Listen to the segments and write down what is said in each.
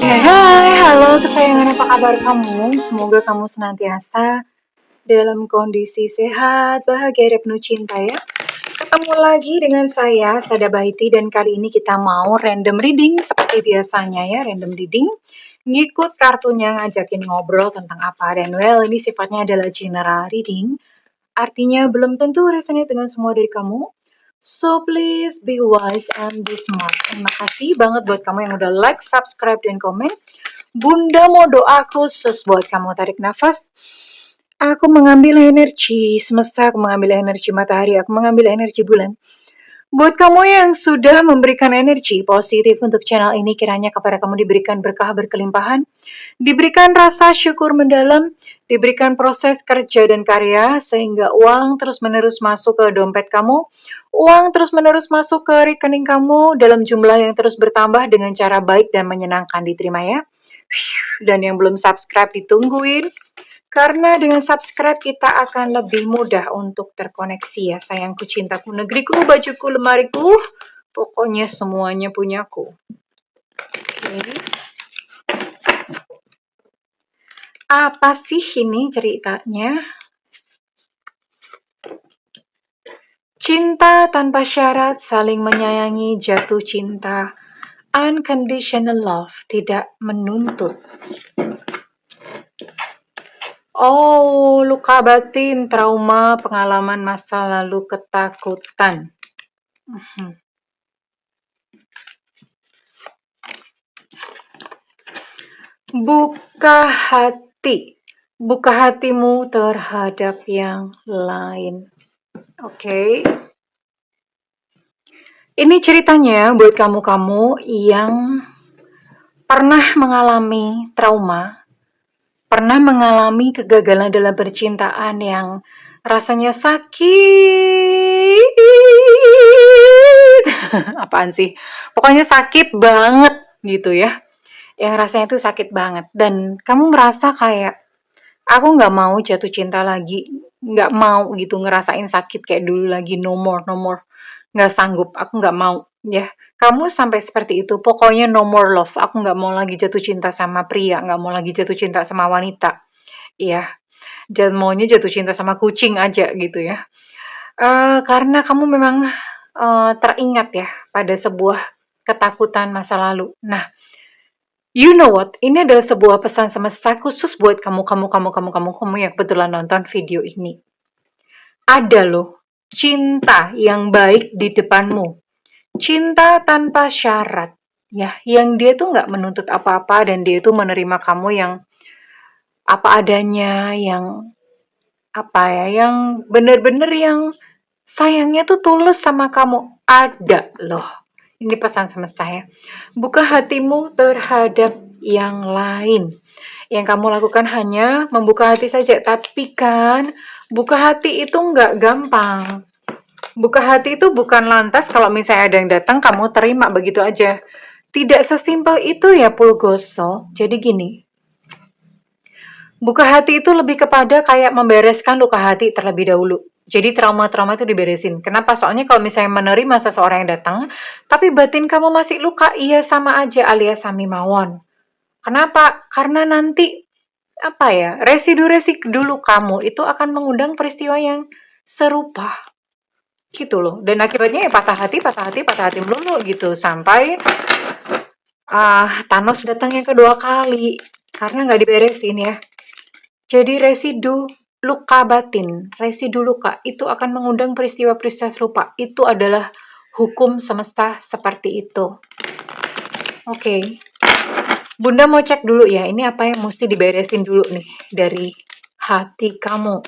Hai, halo kesayangan, apa kabar kamu? Semoga kamu senantiasa dalam kondisi sehat, bahagia, dan penuh cinta ya. Ketemu lagi dengan saya, Sada Baiti, dan kali ini kita mau random reading seperti biasanya ya, random reading. Ngikut kartunya ngajakin ngobrol tentang apa, dan well ini sifatnya adalah general reading. Artinya belum tentu resonate dengan semua dari kamu. So please be wise and be smart. Terima kasih banget buat kamu yang udah like, subscribe, dan komen. Bunda mau doa khusus buat kamu. Tarik nafas. Aku mengambil energi semesta, aku mengambil energi matahari, aku mengambil energi bulan. Buat kamu yang sudah memberikan energi positif untuk channel ini, kiranya kepada kamu diberikan berkah berkelimpahan, diberikan rasa syukur mendalam, diberikan proses kerja dan karya, sehingga uang terus-menerus masuk ke dompet kamu, uang terus-menerus masuk ke rekening kamu dalam jumlah yang terus bertambah dengan cara baik dan menyenangkan. Diterima ya. Dan yang belum subscribe ditungguin, karena dengan subscribe kita akan lebih mudah untuk terkoneksi ya sayangku, cintaku, negeriku, bajuku, lemariku, pokoknya semuanya punyaku. Oke. Apa sih ini ceritanya? Cinta tanpa syarat, saling menyayangi, jatuh cinta, unconditional love, tidak menuntut. Oh, luka batin, trauma, pengalaman masa lalu, ketakutan. Buka hati. Buka hatimu terhadap yang lain. Oke. Ini ceritanya buat kamu-kamu yang pernah mengalami trauma, pernah mengalami kegagalan dalam percintaan yang rasanya sakit. Apaan sih? Pokoknya sakit banget gitu ya. Yang rasanya itu sakit banget. Dan kamu merasa kayak, aku nggak mau jatuh cinta lagi. Nggak mau gitu ngerasain sakit kayak dulu lagi. No more, no more. Nggak sanggup, aku nggak mau. Ya, kamu sampai seperti itu. Pokoknya no more love. Aku nggak mau lagi jatuh cinta sama pria. Nggak mau lagi jatuh cinta sama wanita. Iya, dan maunya jatuh cinta sama kucing aja gitu ya. Karena kamu memang teringat ya pada sebuah ketakutan masa lalu. Nah, you know what? Ini adalah sebuah pesan semesta khusus buat kamu yang kebetulan nonton video ini. Ada loh cinta yang baik di depanmu. Cinta tanpa syarat. Ya, yang dia tuh nggak menuntut apa-apa dan dia tuh menerima kamu yang apa adanya, yang apa ya, yang bener-bener yang sayangnya tuh tulus sama kamu. Ada loh. Ini pesan semesta ya. Buka hatimu terhadap yang lain. Yang kamu lakukan hanya membuka hati saja. Tapi kan, buka hati itu nggak gampang. Buka hati itu bukan lantas kalau misalnya ada yang datang, kamu terima begitu aja. Tidak sesimpel itu ya, Pulgoso. Jadi gini, buka hati itu lebih kepada kayak membereskan luka hati terlebih dahulu. Jadi trauma-trauma itu diberesin. Kenapa? Soalnya kalau misalnya menerima seseorang yang datang, tapi batin kamu masih luka, iya sama aja alias sami mawon. Kenapa? Karena nanti apa ya, residu-residu kamu itu akan mengundang peristiwa yang serupa. Gitu loh. Dan akibatnya ya patah hati melulu gitu. Sampai Thanos datang yang kedua kali. Karena nggak diberesin ya. Jadi residu luka batin, residu luka itu akan mengundang peristiwa-peristiwa serupa. Itu adalah hukum semesta seperti itu. Oke. Bunda mau cek dulu ya, ini apa yang mesti diberesin dulu nih dari hati kamu.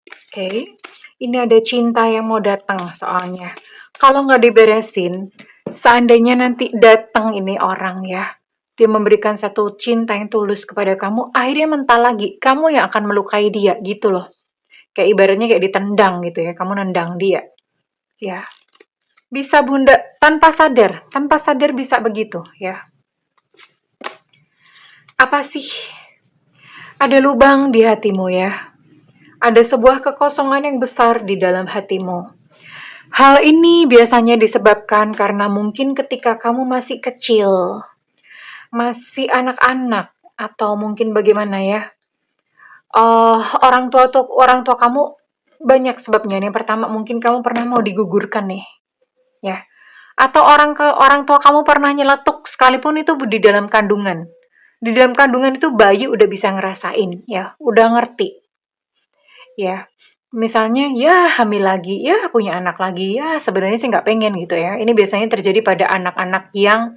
Oke. Ini ada cinta yang mau datang soalnya. Kalau nggak diberesin, seandainya nanti datang ini orang ya, dia memberikan satu cinta yang tulus kepada kamu, akhirnya mental lagi, kamu yang akan melukai dia gitu loh. Kayak ibaratnya kayak ditendang gitu ya, kamu nendang dia. Ya. Bisa Bunda tanpa sadar bisa begitu ya. Apa sih? Ada lubang di hatimu ya. Ada sebuah kekosongan yang besar di dalam hatimu. Hal ini biasanya disebabkan karena mungkin ketika kamu masih kecil, masih anak-anak atau mungkin bagaimana ya, orang tua kamu banyak sebabnya. Yang pertama mungkin kamu pernah mau digugurkan nih, ya. Atau orang tua kamu pernah nyeletuk sekalipun itu di dalam kandungan. Di dalam kandungan itu bayi udah bisa ngerasain, ya, udah ngerti, ya. Misalnya, ya hamil lagi, ya punya anak lagi, ya sebenarnya sih nggak pengen gitu ya. Ini biasanya terjadi pada anak-anak yang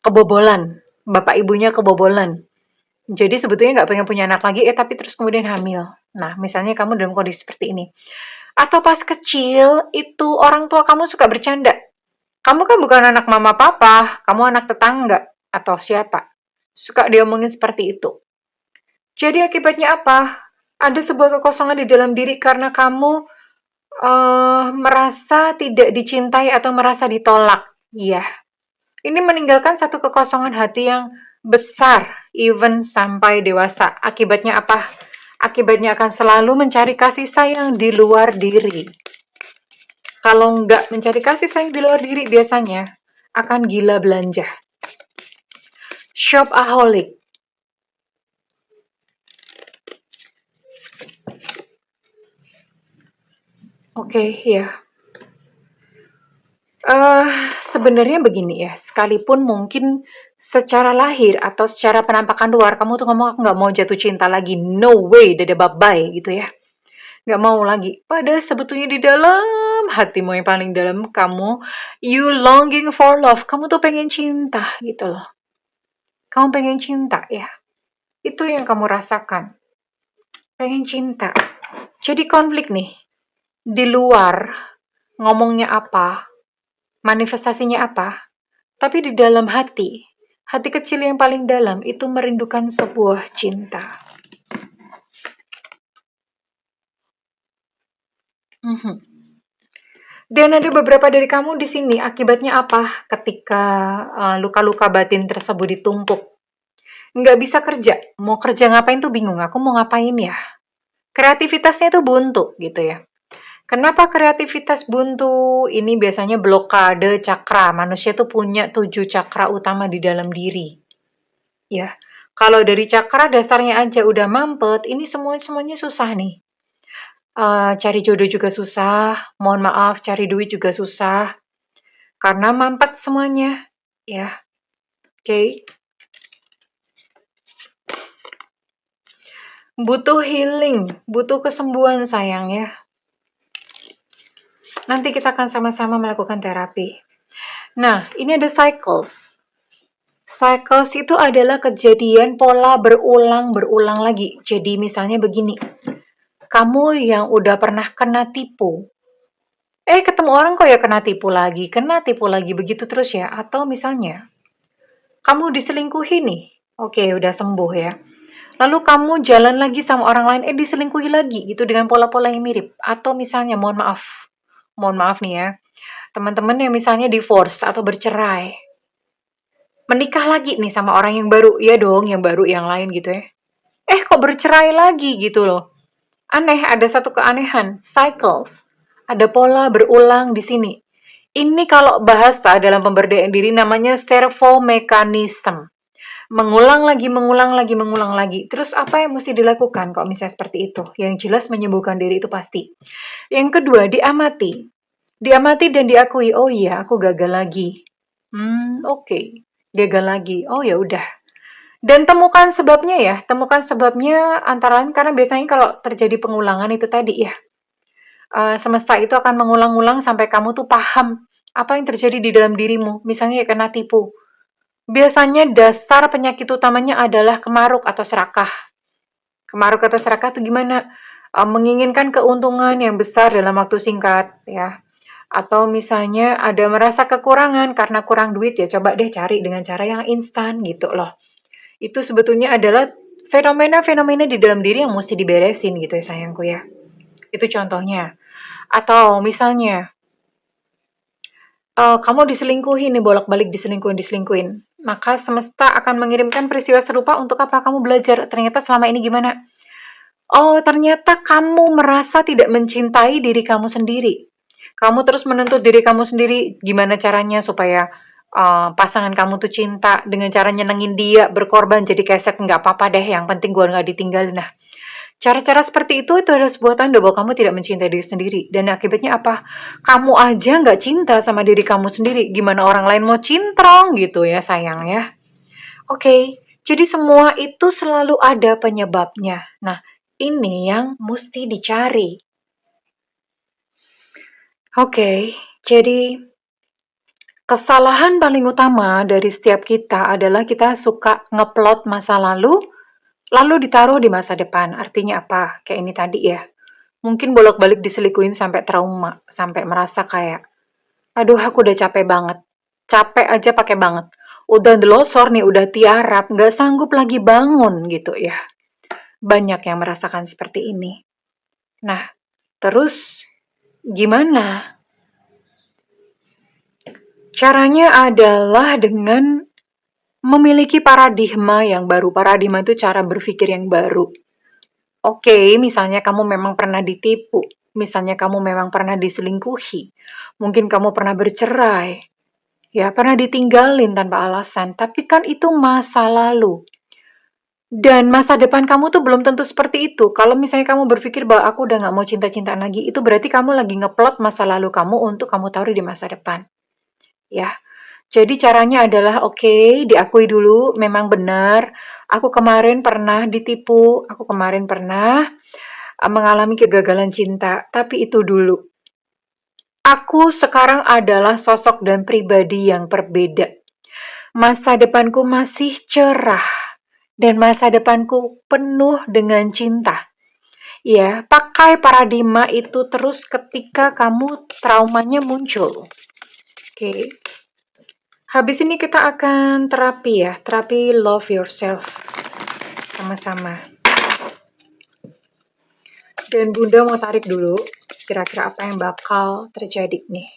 kebobolan, bapak ibunya kebobolan. Jadi sebetulnya nggak pengen punya anak lagi, tapi terus kemudian hamil. Nah, misalnya kamu dalam kondisi seperti ini. Atau pas kecil, itu orang tua kamu suka bercanda. Kamu kan bukan anak mama papa, kamu anak tetangga atau siapa. Suka diomongin seperti itu. Jadi akibatnya apa? Ada sebuah kekosongan di dalam diri karena kamu merasa tidak dicintai atau merasa ditolak. Iya. Ini meninggalkan satu kekosongan hati yang besar, even sampai dewasa. Akibatnya apa? Akibatnya akan selalu mencari kasih sayang di luar diri. Kalau nggak mencari kasih sayang di luar diri, biasanya akan gila belanja. Shopaholic. Oke, ya. Sebenarnya begini ya, sekalipun mungkin secara lahir atau secara penampakan luar kamu tuh ngomong, "Aku nggak mau jatuh cinta lagi, no way, dadah bye-bye," gitu ya. Nggak mau lagi. Padahal sebetulnya di dalam hatimu yang paling dalam kamu, you longing for love. Kamu tuh pengen cinta gitu loh. Kamu pengen cinta ya. Itu yang kamu rasakan. Pengen cinta. Jadi konflik nih. Di luar ngomongnya apa, manifestasinya apa, tapi di dalam hati, hati kecil yang paling dalam itu merindukan sebuah cinta. Mhm. Dan ada beberapa dari kamu di sini, akibatnya apa ketika luka-luka batin tersebut ditumpuk? Nggak bisa kerja, mau kerja ngapain tuh bingung, aku mau ngapain ya? Kreativitasnya tuh buntu gitu ya. Kenapa kreativitas buntu? Ini biasanya blokade cakra. Manusia tuh punya 7 cakra utama di dalam diri. Ya, kalau dari cakra dasarnya aja udah mampet, ini semuanya susah nih. Cari jodoh juga susah, mohon maaf, cari duit juga susah, karena mampet semuanya, ya. Oke. Butuh healing, butuh kesembuhan sayang ya. Nanti kita akan sama-sama melakukan terapi. Nah, ini ada cycles. Cycles itu adalah kejadian pola berulang-berulang lagi. Jadi misalnya begini, kamu yang udah pernah kena tipu, ketemu orang kok ya kena tipu lagi, begitu terus ya. Atau misalnya, kamu diselingkuhi nih, oke udah sembuh ya. Lalu kamu jalan lagi sama orang lain, diselingkuhi lagi gitu dengan pola-pola yang mirip. Atau misalnya, mohon maaf nih ya, teman-teman yang misalnya divorce atau bercerai, menikah lagi nih sama orang yang baru, ya dong, yang baru yang lain gitu ya. Kok bercerai lagi gitu loh. Aneh, ada satu keanehan, cycles. Ada pola berulang di sini. Ini kalau bahasa dalam pemberdayaan diri namanya servo mekanisme. Mengulang lagi, mengulang lagi, mengulang lagi. Terus apa yang mesti dilakukan kalau misalnya seperti itu? Yang jelas menyembuhkan diri itu pasti. Yang kedua, diamati. Diamati dan diakui, oh iya aku gagal lagi. Oke. Gagal lagi. Oh ya udah. Dan temukan sebabnya ya. Temukan sebabnya antara lain karena biasanya kalau terjadi pengulangan itu tadi ya. Semesta itu akan mengulang-ulang sampai kamu tuh paham apa yang terjadi di dalam dirimu. Misalnya ya kena tipu. Biasanya dasar penyakit utamanya adalah kemaruk atau serakah. Kemaruk atau serakah itu gimana? Menginginkan keuntungan yang besar dalam waktu singkat, ya. Atau misalnya ada merasa kekurangan karena kurang duit, ya coba deh cari dengan cara yang instan gitu loh. Itu sebetulnya adalah fenomena-fenomena di dalam diri yang mesti diberesin gitu ya sayangku ya. Itu contohnya. Atau misalnya, kamu diselingkuhin nih, bolak-balik diselingkuhin. Maka semesta akan mengirimkan peristiwa serupa untuk apa? Kamu belajar, ternyata selama ini gimana? Oh, ternyata kamu merasa tidak mencintai diri kamu sendiri. Kamu terus menuntut diri kamu sendiri, gimana caranya supaya pasangan kamu tuh cinta dengan cara nyenengin dia, berkorban jadi keset, nggak apa-apa deh, yang penting gue nggak ditinggalin. Nah, cara-cara seperti itu adalah sebuah tanda bahwa kamu tidak mencintai diri sendiri. Dan akibatnya apa? Kamu aja nggak cinta sama diri kamu sendiri. Gimana orang lain mau cintrong gitu ya sayang ya. Oke, jadi semua itu selalu ada penyebabnya. Nah, ini yang mesti dicari. Oke, jadi kesalahan paling utama dari setiap kita adalah kita suka ngeplot masa lalu ditaruh di masa depan. Artinya apa? Kayak ini tadi ya. Mungkin bolak-balik diselingkuhin sampai trauma, sampai merasa kayak, aduh aku udah capek banget. Capek aja pakai banget. Udah delosor nih, udah tiarap, nggak sanggup lagi bangun gitu ya. Banyak yang merasakan seperti ini. Nah, terus gimana? Caranya adalah dengan memiliki paradigma yang baru. Paradigma itu cara berpikir yang baru. Oke, misalnya kamu memang pernah ditipu, misalnya kamu memang pernah diselingkuhi, mungkin kamu pernah bercerai, ya pernah ditinggalin tanpa alasan, tapi kan itu masa lalu. Dan masa depan kamu tuh belum tentu seperti itu. Kalau misalnya kamu berpikir bahwa aku udah gak mau cinta-cintaan lagi, itu berarti kamu lagi ngeplot masa lalu kamu untuk kamu taruh di masa depan. Ya, jadi caranya adalah oke, diakui dulu, memang benar. Aku kemarin pernah ditipu, aku kemarin pernah mengalami kegagalan cinta, tapi itu dulu. Aku sekarang adalah sosok dan pribadi yang berbeda. Masa depanku masih cerah dan masa depanku penuh dengan cinta. Ya, pakai paradigma itu terus ketika kamu traumanya muncul. Oke. Habis ini kita akan terapi ya, terapi love yourself. Sama-sama. Dan Bunda mau tarik dulu, kira-kira apa yang bakal terjadi nih.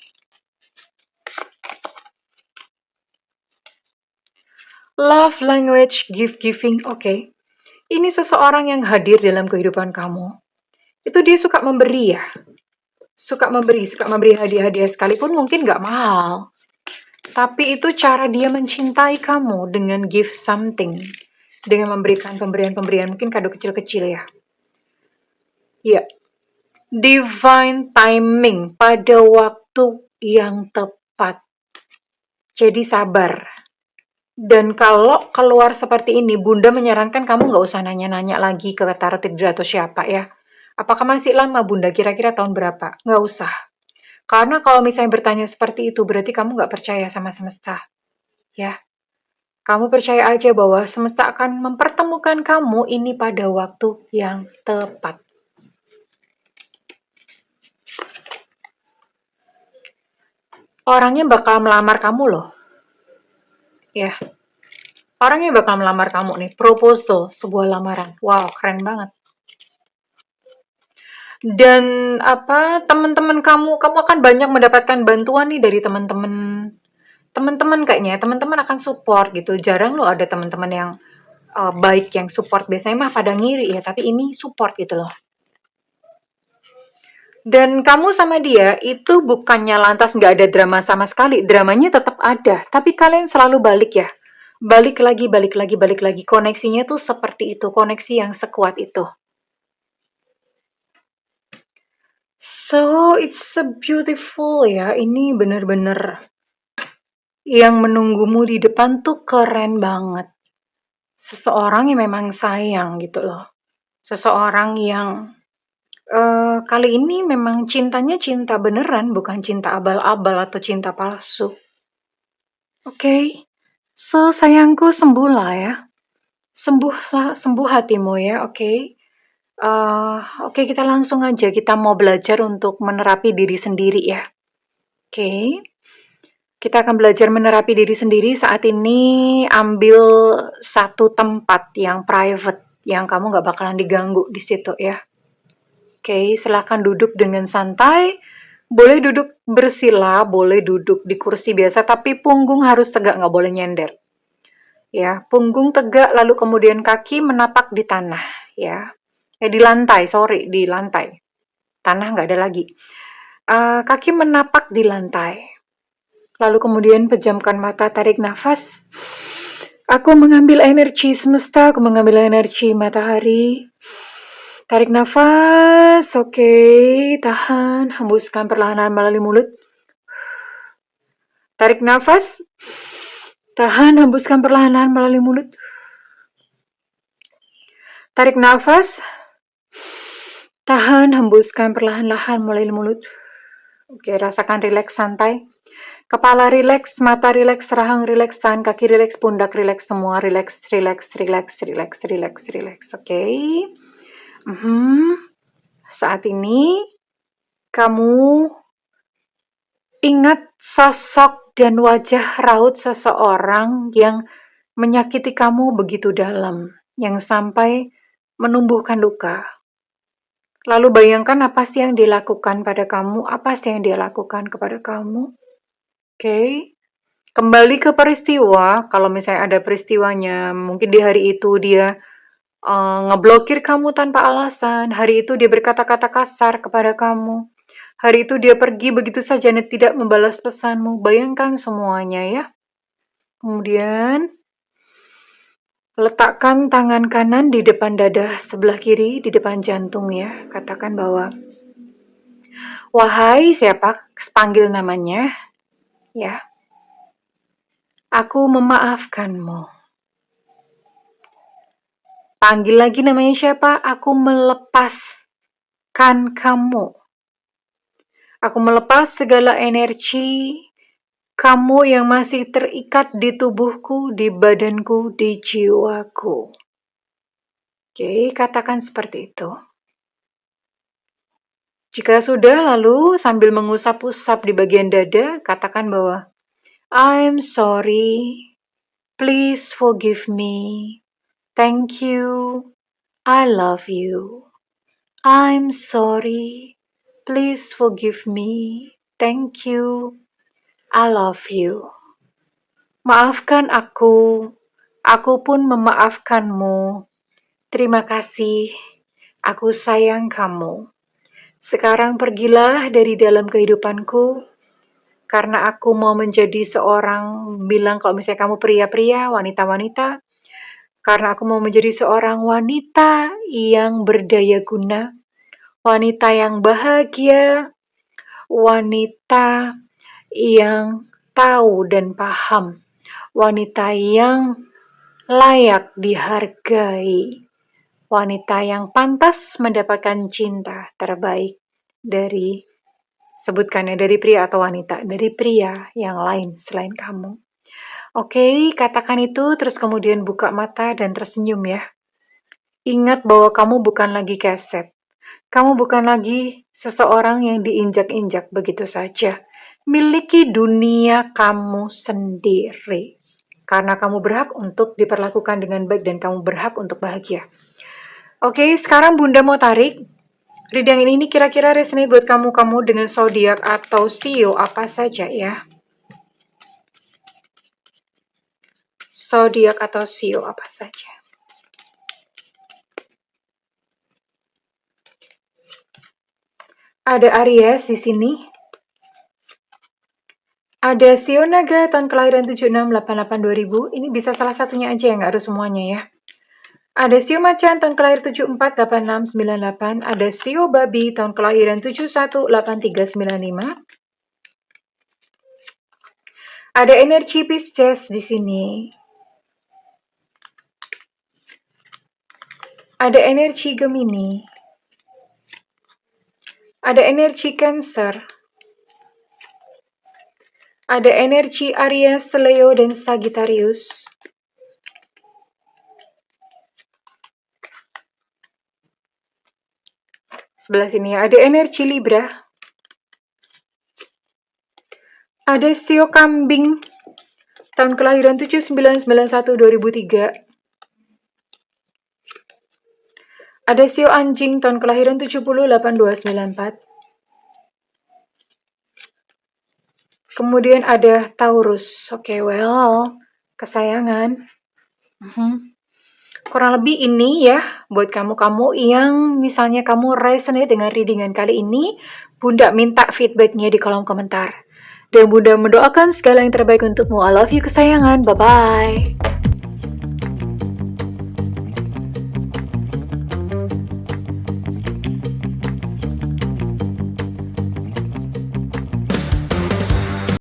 Love language gift-giving, oke. Ini seseorang yang hadir dalam kehidupan kamu. Itu dia suka memberi ya. Suka memberi hadiah-hadiah sekalipun mungkin gak mahal. Tapi itu cara dia mencintai kamu dengan give something. Dengan memberikan pemberian-pemberian, mungkin kado kecil-kecil ya. Ya, divine timing pada waktu yang tepat. Jadi sabar. Dan kalau keluar seperti ini, Bunda menyarankan kamu nggak usah nanya-nanya lagi ke tarot atau siapa ya. Apakah masih lama Bunda? Kira-kira tahun berapa? Nggak usah. Karena kalau misalnya bertanya seperti itu, berarti kamu nggak percaya sama semesta. Ya. Kamu percaya aja bahwa semesta akan mempertemukan kamu ini pada waktu yang tepat. Orangnya bakal melamar kamu loh. Ya. Orangnya bakal melamar kamu nih, proposal, sebuah lamaran. Wow, keren banget. Dan teman-teman kamu akan banyak mendapatkan bantuan nih dari teman-teman kayaknya. Teman-teman akan support gitu. Jarang loh ada teman-teman yang baik yang support. Biasanya mah pada ngiri ya, tapi ini support gitu loh. Dan kamu sama dia itu bukannya lantas nggak ada drama sama sekali. Dramanya tetap ada, tapi kalian selalu balik ya. Balik lagi, balik lagi, balik lagi. Koneksinya tuh seperti itu, koneksi yang sekuat itu. So, it's a beautiful ya. Ini bener-bener yang menunggumu di depan tuh keren banget. Seseorang yang memang sayang gitu loh. Seseorang yang kali ini memang cintanya cinta beneran, bukan cinta abal-abal atau cinta palsu. Oke. So, sayangku sembuhlah ya. Sembuh hatimu ya, oke. Oke, kita langsung aja. Kita mau belajar untuk menerapi diri sendiri ya. Oke. Kita akan belajar menerapi diri sendiri. Saat ini ambil satu tempat yang private, yang kamu gak bakalan diganggu di situ ya. Oke, silakan duduk dengan santai. Boleh duduk bersila, boleh duduk di kursi biasa, tapi punggung harus tegak, nggak boleh nyender. Ya, punggung tegak, lalu kemudian kaki menapak di tanah. Ya, di lantai, di lantai. Tanah nggak ada lagi. Kaki menapak di lantai. Lalu kemudian pejamkan mata, tarik nafas. Aku mengambil energi semesta, aku mengambil energi matahari. Tarik nafas, oke, tahan, hembuskan perlahan melalui mulut. Tarik nafas, tahan, hembuskan perlahan melalui mulut. Tarik nafas, tahan, hembuskan perlahan-lahan melalui mulut. Oke, rasakan rileks, santai. Kepala rileks, mata rileks, rahang rileks, tangan kaki rileks, pundak rileks, semua rileks, rileks, rileks, rileks, rileks, rileks. Oke. Saat ini kamu ingat sosok dan wajah raut seseorang yang menyakiti kamu begitu dalam, yang sampai menumbuhkan luka. Lalu bayangkan apa sih yang dilakukan pada kamu, apa sih yang dia lakukan kepada kamu. Oke. Kembali ke peristiwa, kalau misalnya ada peristiwanya, mungkin di hari itu dia ngeblokir kamu tanpa alasan, hari itu dia berkata-kata kasar kepada kamu, hari itu dia pergi begitu saja dan tidak membalas pesanmu. Bayangkan semuanya ya. Kemudian letakkan tangan kanan di depan dada sebelah kiri, di depan jantung ya. Katakan bahwa, wahai siapa, panggil namanya ya. Aku memaafkanmu. Panggil lagi namanya siapa? Aku melepaskan kamu. Aku melepas segala energi kamu yang masih terikat di tubuhku, di badanku, di jiwaku. Oke, katakan seperti itu. Jika sudah, lalu sambil mengusap-usap di bagian dada, katakan bahwa I'm sorry, please forgive me, thank you, I love you. I'm sorry, please forgive me, thank you, I love you. Maafkan aku pun memaafkanmu. Terima kasih, aku sayang kamu. Sekarang pergilah dari dalam kehidupanku, karena aku mau menjadi seorang, bilang kalau misalnya kamu pria-pria, wanita-wanita, karena aku mau menjadi seorang wanita yang berdaya guna, wanita yang bahagia, wanita yang tahu dan paham, wanita yang layak dihargai, wanita yang pantas mendapatkan cinta terbaik dari, sebutkannya dari pria atau wanita, dari pria yang lain selain kamu. Oke, katakan itu, terus kemudian buka mata dan tersenyum ya. Ingat bahwa kamu bukan lagi keset. Kamu bukan lagi seseorang yang diinjak-injak begitu saja. Miliki dunia kamu sendiri. Karena kamu berhak untuk diperlakukan dengan baik dan kamu berhak untuk bahagia. Oke, sekarang Bunda mau tarik. Reading ini kira-kira resonate buat kamu dengan zodiak atau sio apa saja ya. Zodiak atau sio apa saja. Ada Aries di sini. Ada sio naga tahun kelahiran 7688 2000. Ini bisa salah satunya aja ya, nggak harus semuanya ya. Ada sio macan tahun kelahiran 748698. Ada sio babi tahun kelahiran 718395. Ada energi Pisces di sini. Ada energi Gemini. Ada energi Cancer. Ada energi Aries, Leo, dan Sagittarius. Sebelah sini ada energi Libra. Ada sio kambing tahun kelahiran 7991 2003. Ada sio anjing tahun kelahiran 708294. Kemudian ada Taurus. Oke, well, kesayangan. Kurang lebih ini ya, buat kamu yang misalnya kamu resonate dengan readingan kali ini, Bunda minta feedbacknya di kolom komentar. Dan Bunda mendoakan segala yang terbaik untukmu. I love you kesayangan. Bye-bye.